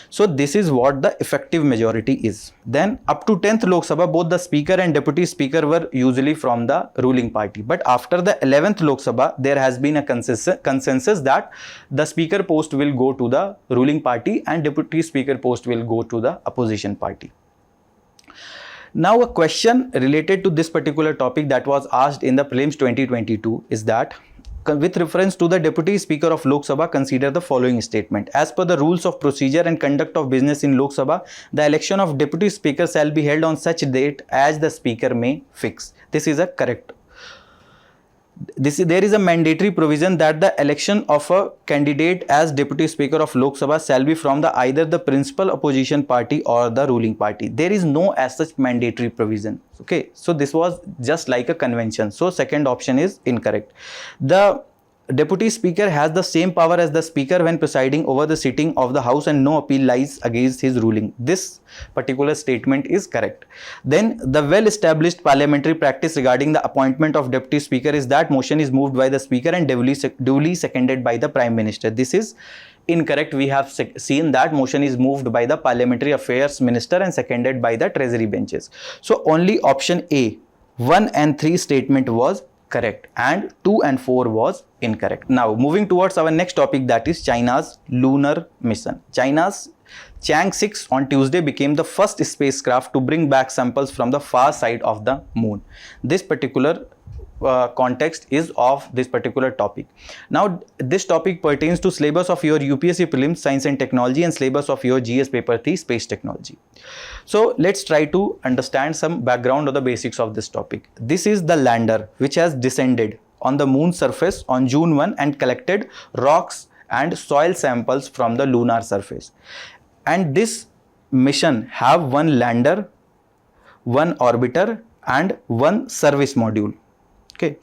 So this is what the effective majority is. Then up to 10th Lok Sabha, both the Speaker and Deputy Speaker were usually from the ruling party. But after the 11th Lok Sabha, there has been a consensus that the Speaker post will go to the ruling party and Deputy Speaker post will go to the opposition party. Now a question related to this particular topic that was asked in the Prelims 2022 is that, with reference to the Deputy Speaker of Lok Sabha, consider the following statement. As per the rules of procedure and conduct of business in Lok Sabha, the election of Deputy Speaker shall be held on such date as the Speaker may fix. This is a correct. There is a mandatory provision that the election of a candidate as Deputy Speaker of Lok Sabha shall be from either the principal opposition party or the ruling party. There is no as such mandatory provision. Okay, so this was just like a convention. So second option is incorrect. The Deputy Speaker has the same power as the Speaker when presiding over the sitting of the House and no appeal lies against his ruling. This particular statement is correct. Then the well-established parliamentary practice regarding the appointment of Deputy Speaker is that motion is moved by the Speaker and duly seconded by the Prime Minister. This is incorrect. We have seen that motion is moved by the Parliamentary Affairs Minister and seconded by the Treasury benches. So only option A, 1 and 3 statement was correct and 2 and 4 was incorrect. Now moving towards our next topic, that is China's lunar mission. China's Chang 6 on Tuesday became the first spacecraft to bring back samples from the far side of the moon. This particular context is of this particular topic. Now this topic pertains to syllabus of your UPSC prelims science and technology and syllabus of your GS paper 3 space technology. So let's try to understand some background or the basics of this topic. This is the lander which has descended on the moon surface on June 1 and collected rocks and soil samples from the lunar surface. And this mission have one lander, one orbiter and one service module. Okay,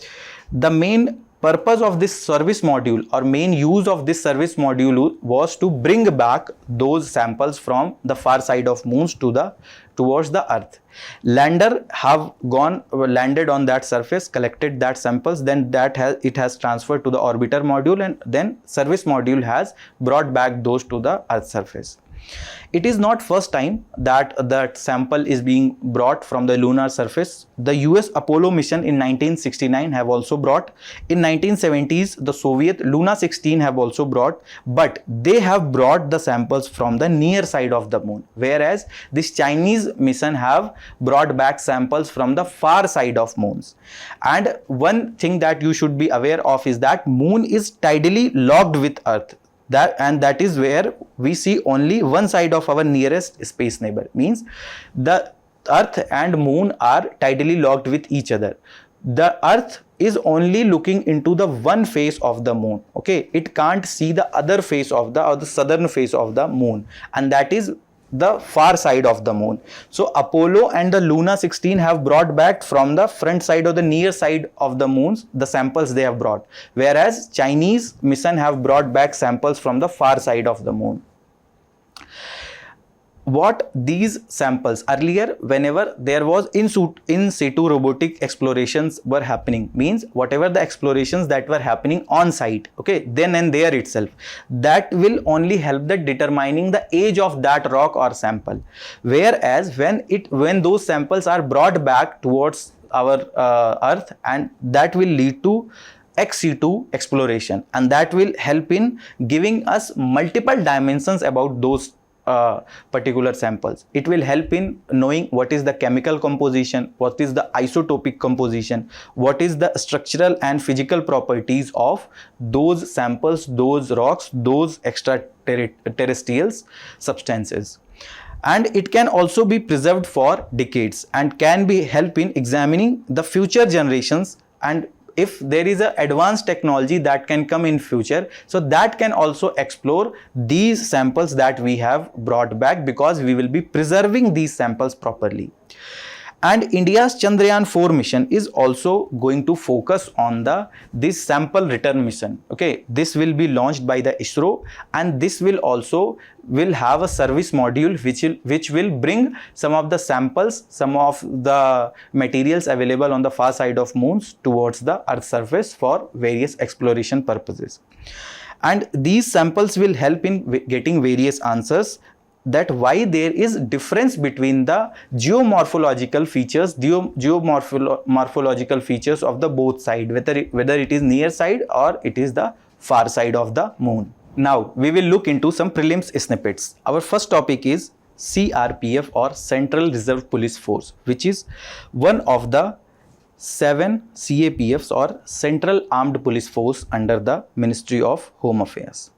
the main purpose of this service module or main use of this service module was to bring back those samples from the far side of moons towards the earth. Lander have landed on that surface, collected that samples, then it has transferred to the orbiter module, and then service module has brought back those to the earth surface. It is not first time that that sample is being brought from the lunar surface. The US Apollo mission in 1969 have also brought. In 1970s, the Soviet Luna 16 have also brought, but they have brought the samples from the near side of the moon, whereas this Chinese mission have brought back samples from the far side of moons. And one thing that you should be aware of is that moon is tidally locked with earth. That is where we see only one side of our nearest space neighbor. Means the earth and moon are tidally locked with each other. The earth is only looking into the one face of the moon. Okay, it can't see the other face of the southern face of the moon, and that is the far side of the moon. So Apollo and the Luna 16 have brought back from the front side or the near side of the moons the samples they have brought, whereas Chinese mission have brought back samples from the far side of the moon. What these samples earlier, whenever there was in situ robotic explorations were happening, means whatever the explorations that were happening on site, okay, then and there itself, that will only help the determining the age of that rock or sample. Whereas when those samples are brought back towards our earth, and that will lead to ex situ exploration, and that will help in giving us multiple dimensions about those particular samples. It will help in knowing what is the chemical composition, what is the isotopic composition, what is the structural and physical properties of those samples, those rocks, those extraterrestrial substances. And it can also be preserved for decades and can be help in examining the future generations, and if there is a advanced technology that can come in future, so that can also explore these samples that we have brought back, because we will be preserving these samples properly. And India's Chandrayaan 4 mission is also going to focus on this sample return mission. Okay, this will be launched by the ISRO, and this will also have a service module which will bring some of the samples, some of the materials available on the far side of moons towards the earth surface for various exploration purposes. And these samples will help in getting various answers, that why there is difference between the geomorphological features, geomorphological features of the both side, whether it is near side or it is the far side of the moon. Now we will look into some prelims snippets. Our first topic is CRPF or Central Reserve Police Force, which is one of the 7 CAPFs or Central Armed Police Force under the Ministry of Home Affairs.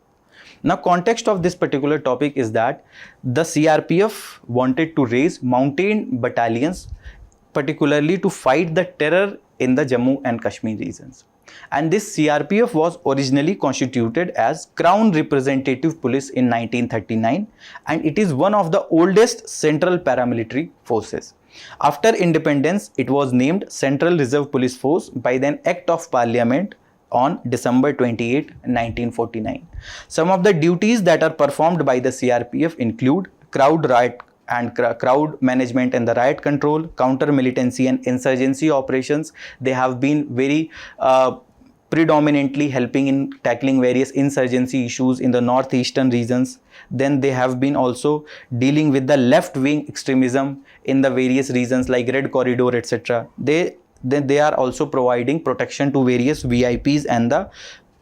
Now, context of this particular topic is that the CRPF wanted to raise mountain battalions, particularly to fight the terror in the Jammu and Kashmir regions. And this CRPF was originally constituted as Crown Representative Police in 1939, and it is one of the oldest central paramilitary forces. After independence, it was named Central Reserve Police Force by an Act of Parliament on December 28, 1949. Some of the duties that are performed by the CRPF include crowd riot and crowd management and the riot control, counter militancy and insurgency operations. They have been very predominantly helping in tackling various insurgency issues in the northeastern regions. Then they have been also dealing with the left-wing extremism in the various regions like Red Corridor, etc. They are also providing protection to various VIPs and the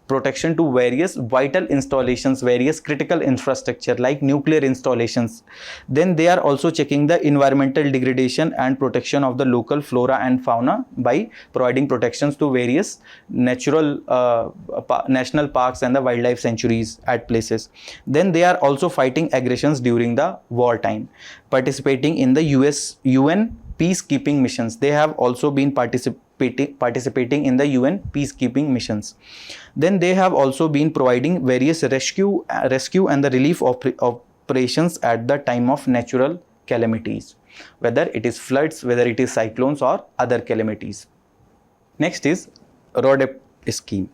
protection to various vital installations, various critical infrastructure like nuclear installations. Then they are also checking the environmental degradation and protection of the local flora and fauna by providing protections to various natural national parks and the wildlife sanctuaries at places. Then they are also fighting aggressions during the wartime, participating in the UN peacekeeping missions. They have also been participating in the UN peacekeeping missions. Then they have also been providing various rescue and the relief operations at the time of natural calamities, whether it is floods, whether it is cyclones or other calamities. Next is RODEP scheme.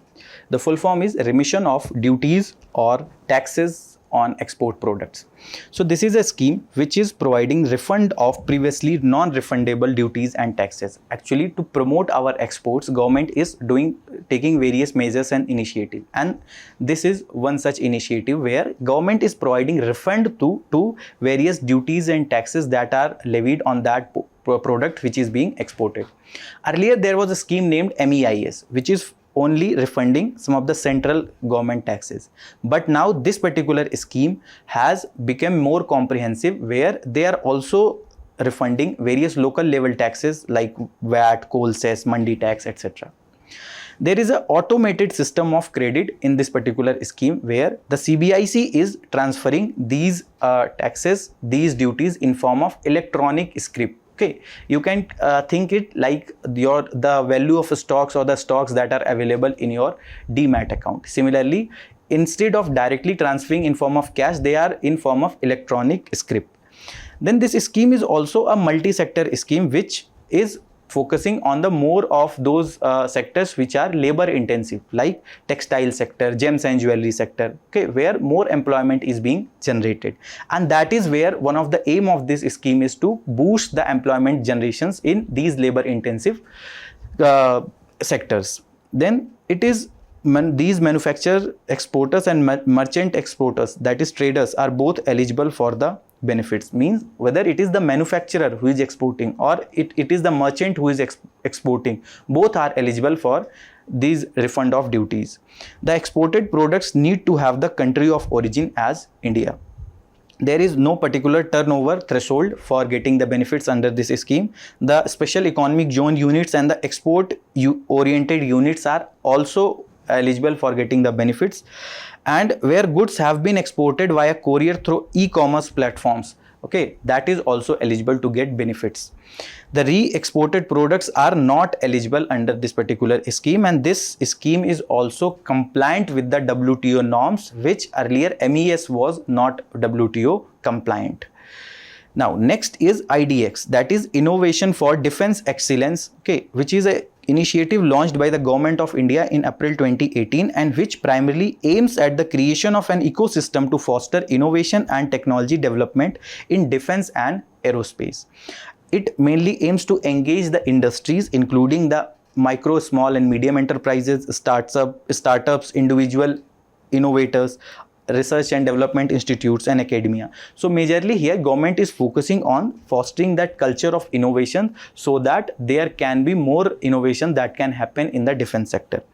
The full form is remission of duties or taxes on export products. So this is a scheme which is providing refund of previously non-refundable duties and taxes. Actually, to promote our exports, government is taking various measures and initiatives, and this is one such initiative where government is providing refund to various duties and taxes that are levied on that product which is being exported. Earlier there was a scheme named MEIS, which is only refunding some of the central government taxes, but now this particular scheme has become more comprehensive, where they are also refunding various local level taxes like VAT, coal cess, mandi tax, etc. There is an automated system of credit in this particular scheme where the CBIC is transferring these taxes, these duties in form of electronic script. Okay, you can think it like the value of stocks or the stocks that are available in your demat account. Similarly, instead of directly transferring in form of cash, they are in form of electronic script. Then this scheme is also a multi-sector scheme which is focusing on the more of those sectors which are labor intensive, like textile sector, gems and jewelry sector, okay, where more employment is being generated. And that is where one of the aim of this scheme is to boost the employment generations in these labor intensive sectors. Then it is these manufacturer exporters and merchant exporters, that is traders, are both eligible for the benefits. Means whether it is the manufacturer who is exporting or it is the merchant who is exporting, both are eligible for these refund of duties. The exported products need to have the country of origin as India. There is no particular turnover threshold for getting the benefits under this scheme. The special economic zone units and the export oriented units are also eligible for getting the benefits, and where goods have been exported via courier through e-commerce platforms, okay, that is also eligible to get benefits. The re-exported products are not eligible under this particular scheme, and this scheme is also compliant with the WTO norms, which earlier MES was not WTO compliant. Now next is IDX, that is Innovation for Defense Excellence, okay, which is a initiative launched by the Government of India in April 2018 and which primarily aims at the creation of an ecosystem to foster innovation and technology development in defense and aerospace. It mainly aims to engage the industries, including the micro, small and medium enterprises, startups, individual innovators, research and development institutes and academia. So majorly here government is focusing on fostering that culture of innovation so that there can be more innovation that can happen in the defense sector.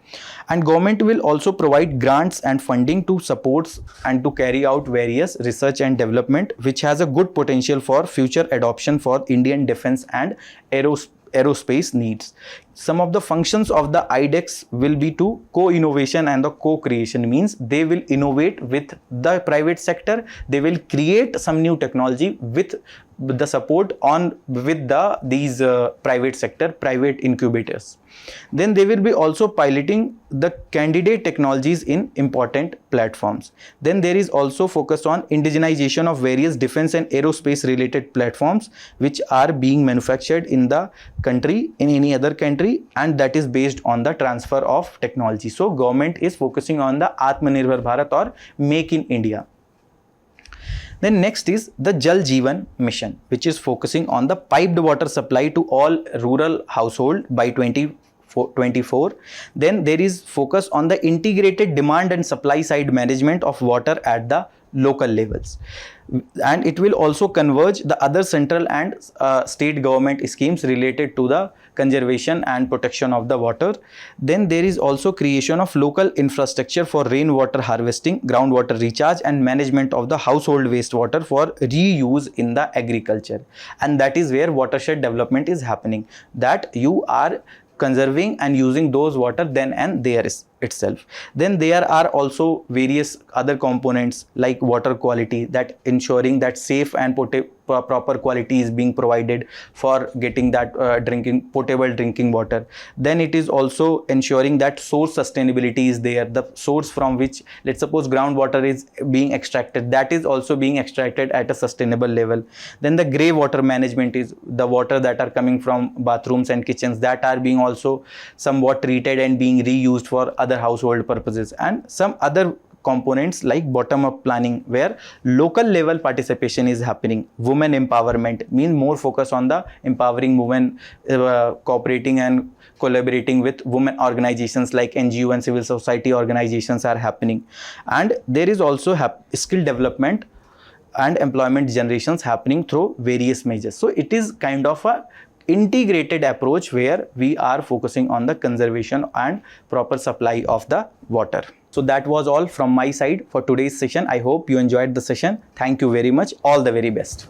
And government will also provide grants and funding to support and to carry out various research and development which has a good potential for future adoption for Indian defense and aerospace needs. Some of the functions of the IDEX will be to co-innovation and the co-creation, means they will innovate with the private sector, they will create some new technology with the support with these private sector, private incubators. Then they will be also piloting the candidate technologies in important platforms. Then there is also focus on indigenization of various defense and aerospace related platforms which are being manufactured in the country, in any other country, and that is based on the transfer of technology. So government is focusing on the Atmanirbhar Bharat or Make in India. Then next is the Jal Jeevan mission, which is focusing on the piped water supply to all rural household by 2024. Then there is focus on the integrated demand and supply side management of water at the local levels, and it will also converge the other central and state government schemes related to the conservation and protection of the water. Then there is also creation of local infrastructure for rainwater harvesting, groundwater recharge, and management of the household wastewater for reuse in the agriculture. And that is where watershed development is happening, that you are conserving and using those water then and there itself. Then there are also various other components like water quality, that ensuring that safe and proper quality is being provided for getting that potable drinking water. Then it is also ensuring that source sustainability is there, the source from which, let's suppose groundwater is being extracted, that is also being extracted at a sustainable level. Then the grey water management is the water that are coming from bathrooms and kitchens, that are being also somewhat treated and being reused for other household purposes. And some other components like bottom-up planning, where local level participation is happening. Women empowerment means more focus on the empowering women, cooperating and collaborating with women organizations like NGO and civil society organizations are happening. And there is also skill development and employment generations happening through various measures. So it is kind of a integrated approach where we are focusing on the conservation and proper supply of the water. So that was all from my side for today's session. I hope you enjoyed the session. Thank you very much. All the very best.